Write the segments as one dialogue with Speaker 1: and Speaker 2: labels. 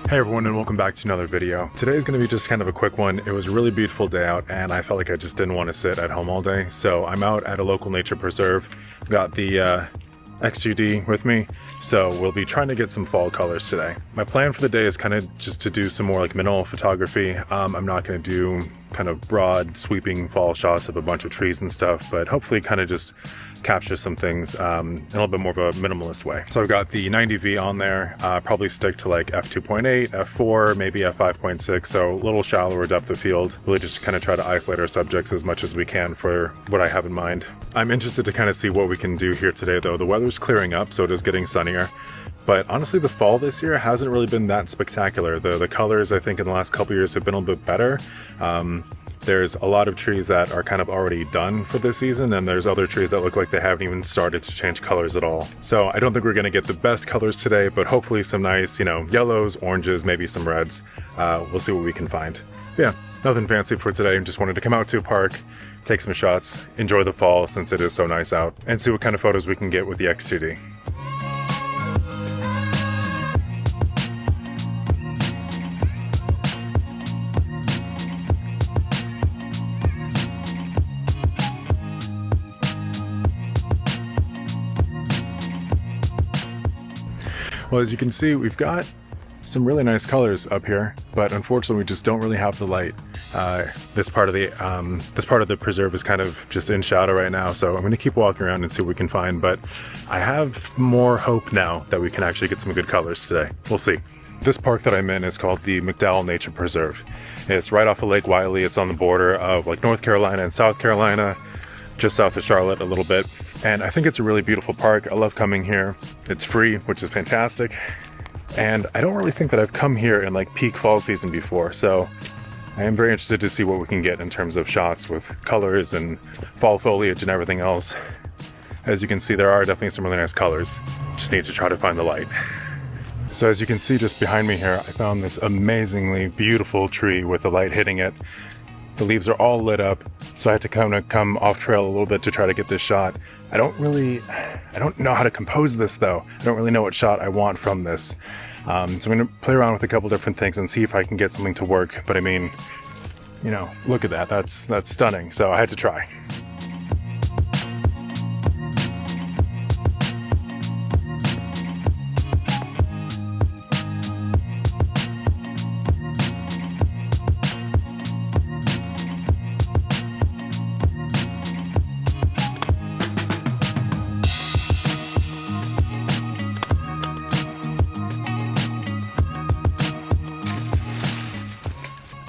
Speaker 1: Hey everyone, and welcome back to another video. Today is going to be just kind of a quick one. It was a really beautiful day out and I felt like I just didn't want to sit at home all day. So I'm out at a local nature preserve. Got the X2D with me, so we'll be trying to get some fall colors today. My plan for the day is kind of just to do some more like mineral photography. I'm not going to do kind of broad sweeping fall shots of a bunch of trees and stuff, but hopefully kind of just capture some things in a little bit more of a minimalist way. So I've got the 90V on there, probably stick to like f2.8, f4, maybe f5.6, so a little shallower depth of field. Really just kind of try to isolate our subjects as much as we can for what I have in mind. I'm interested to kind of see what we can do here today though. The weather's clearing up, so it is getting sunnier. But honestly, the fall this year hasn't really been that spectacular. The colors, I think, in the last couple years have been a little bit better. There's a lot of trees that are kind of already done for this season, and there's other trees that look like they haven't even started to change colors at all. So I don't think we're going to get the best colors today, but hopefully some nice, yellows, oranges, maybe some reds. We'll see what we can find. But yeah, nothing fancy for today. Just wanted to come out to a park, take some shots, enjoy the fall since it is so nice out, and see what kind of photos we can get with the X2D. Well, as you can see, we've got some really nice colors up here, but unfortunately we just don't really have the light. This part of the preserve is kind of just in shadow right now, so I'm going to keep walking around and see what we can find, but I have more hope now that we can actually get some good colors today. We'll see. This park that I'm in is called the McDowell Nature Preserve. It's right off of Lake Wylie. It's on the border of like North Carolina and South Carolina, just south of Charlotte a little bit. And I think it's a really beautiful park. I love coming here. It's free, which is fantastic. And I don't really think that I've come here in like peak fall season before. So I am very interested to see what we can get in terms of shots with colors and fall foliage and everything else. As you can see, there are definitely some really nice colors. Just need to try to find the light. So as you can see just behind me here, I found this amazingly beautiful tree with the light hitting it. The leaves are all lit up, so I had to kind of come off trail a little bit to try to get this shot. I don't know how to compose this though. I don't really know what shot I want from this. So I'm going to play around with a couple different things and see if I can get something to work. But I mean, look at that. That's stunning. So I had to try.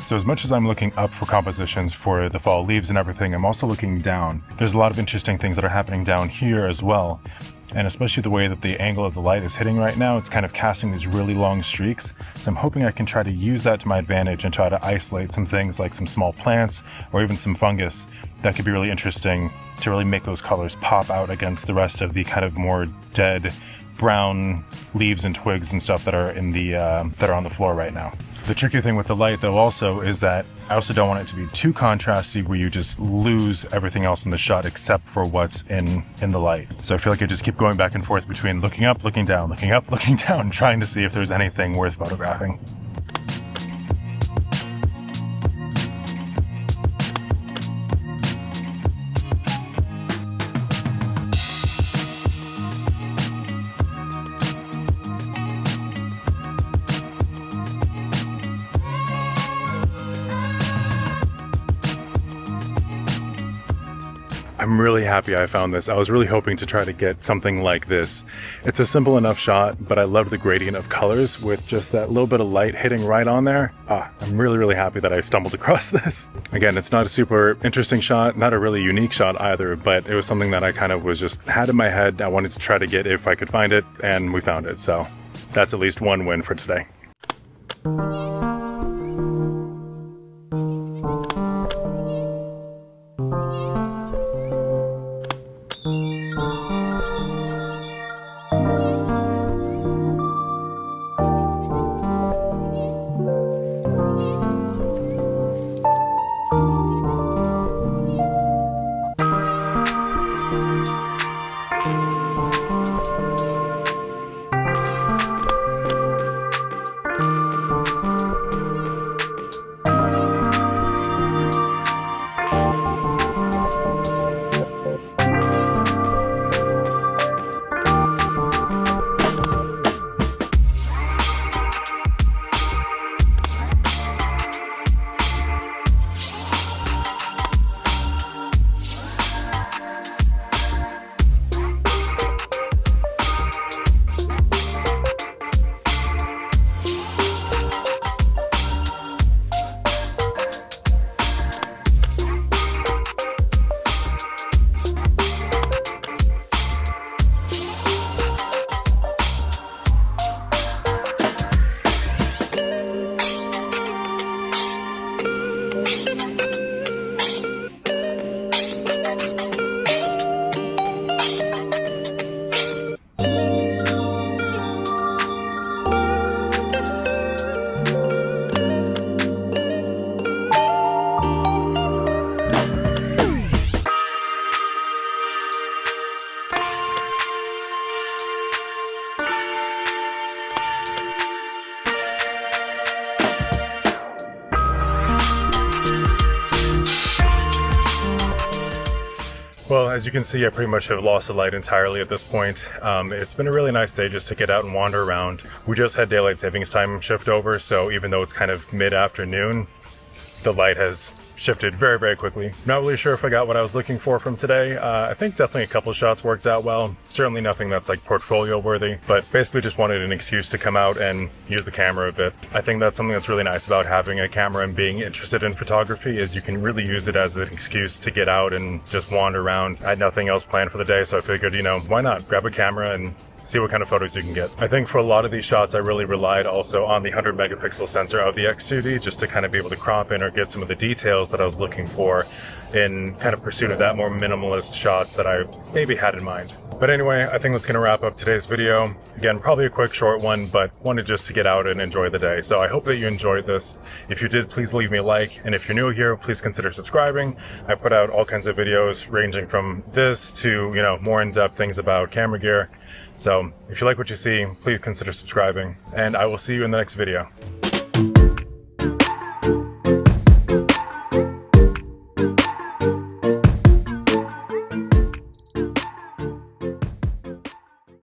Speaker 1: So as much as I'm looking up for compositions for the fall leaves and everything, I'm also looking down. There's a lot of interesting things that are happening down here as well. And especially the way that the angle of the light is hitting right now, it's kind of casting these really long streaks. So I'm hoping I can try to use that to my advantage and try to isolate some things like some small plants or even some fungus that could be really interesting to really make those colors pop out against the rest of the kind of more dead brown leaves and twigs and stuff that are in the that are on the floor right now. The tricky thing with the light though also is that I also don't want it to be too contrasty where you just lose everything else in the shot except for what's in the light. So I feel like I just keep going back and forth between looking up, looking down, looking up, looking down, trying to see if there's anything worth photographing. I'm really happy I found this. I was really hoping to try to get something like this. It's a simple enough shot, but I love the gradient of colors with just that little bit of light hitting right on there. I'm really, really happy that I stumbled across this. Again, it's not a super interesting shot, not a really unique shot either, but it was something that I kind of had in my head. I wanted to try to get if I could find it, and we found it. So that's at least one win for today. Well, as you can see, I pretty much have lost the light entirely at this point. It's been a really nice day just to get out and wander around. We just had daylight savings time shift over, so even though it's kind of mid-afternoon, the light has shifted very, very quickly. Not really sure if I got what I was looking for from today. I think definitely a couple shots worked out well. Certainly nothing that's like portfolio worthy, but basically just wanted an excuse to come out and use the camera a bit. I think that's something that's really nice about having a camera and being interested in photography is you can really use it as an excuse to get out and just wander around. I had nothing else planned for the day, so I figured, why not grab a camera and see what kind of photos you can get. I think for a lot of these shots, I really relied also on the 100 megapixel sensor of the X2D just to kind of be able to crop in or get some of the details that I was looking for in kind of pursuit of that more minimalist shots that I maybe had in mind. But anyway, I think that's going to wrap up today's video. Again, probably a quick short one, but wanted just to get out and enjoy the day. So I hope that you enjoyed this. If you did, please leave me a like. And if you're new here, please consider subscribing. I put out all kinds of videos ranging from this to, more in-depth things about camera gear. So if you like what you see, please consider subscribing, and I will see you in the next video.